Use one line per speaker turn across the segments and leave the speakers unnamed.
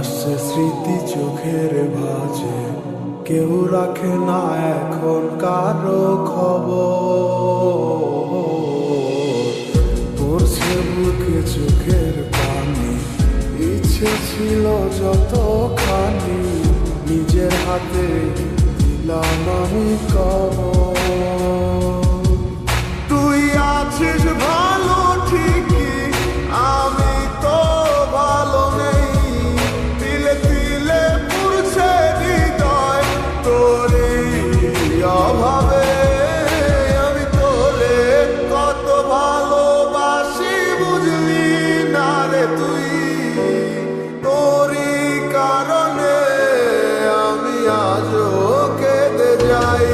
ভাসছে স্মৃতি চোখের ভাঁজে, কেউ রাখে না এখন কারো খবর। পড়ছে বুকে চোখের পানি, ইচ্ছে ছিল যতখানি, নিজের হাতে দিলাম আমি কবর। তুই আছিস ভালো ঠিকই, আমি তো ভালো নেই। তিলে তিলে পুড়ছে হৃদয় তোরই অভাবে। আমি তোরে কত ভালোবাসি বুঝলি না রে তুই। তোরই কারণে আমি আজও কেঁদে যাই।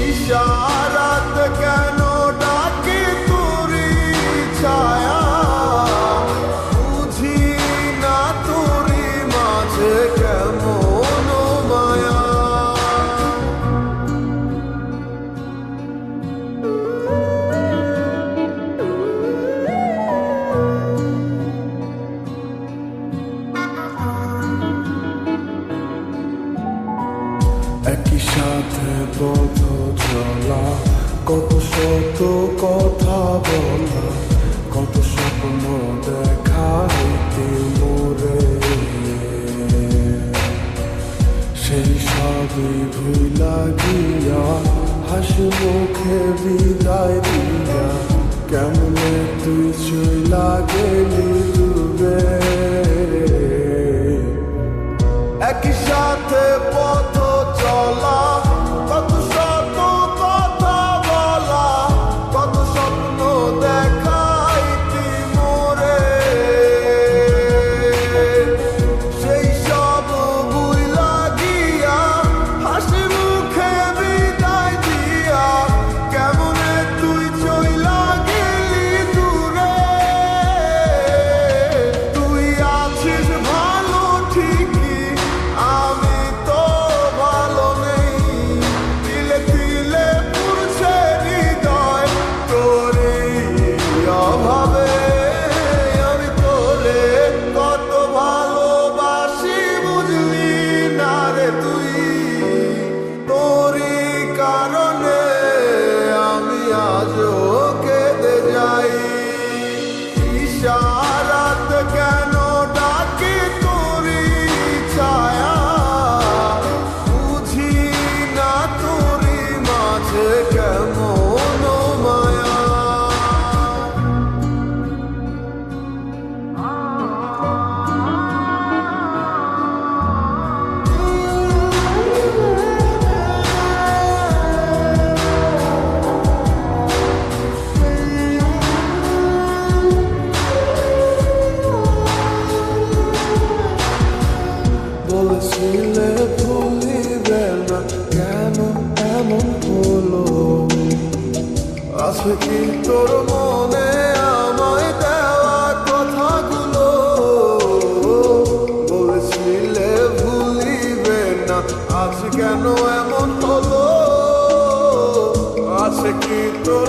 ইশারাত কেন ডাকি তোরই ছায়া, বুঝি না তোরই মাঝে কেমন মায়া। একই সাথে পথ চলা, কত শত কথা বলা, কত স্বপ্ন দেখা হইতে মোরে। সেই সবই ভুলা গিয়া, হাসি মুখে বিদায় দিয়া, কেমনে তুই চইলা গেলি দূরে। একই সাথে পথ চলা, কত শত কথা বলা, কত স্বপ্ন দেখাইতি মোরে। সেই সব ভুইলা গিয়া, হাসি মুখে বিদায় দিয়া, কেমনে তুই চইলা গেলি দূরে। তুই আছিস ভালো ঠিকই, আমি তো ভালো নেই। তিলে তিলে পুড়ছে হৃদয় তোরই অভাবে। আমি তোরে কত ভালোবাসি বুঝলি না রে তুই। তোরই কারণে আমি আজও কেঁদে যাই। ইশারাত কেন ডাকি তোরই ছায়া, বুঝি না তোরই মাঝে কেমন মায়া। বলেছিলে ভুলিবে না, কেন এমন হলো? আছে কি তোর মনে আমায় দেওয়া কথাগুলো? বলেছিলে ভুলিবে না, আজ কেন এমন হলো? আছে কি তোর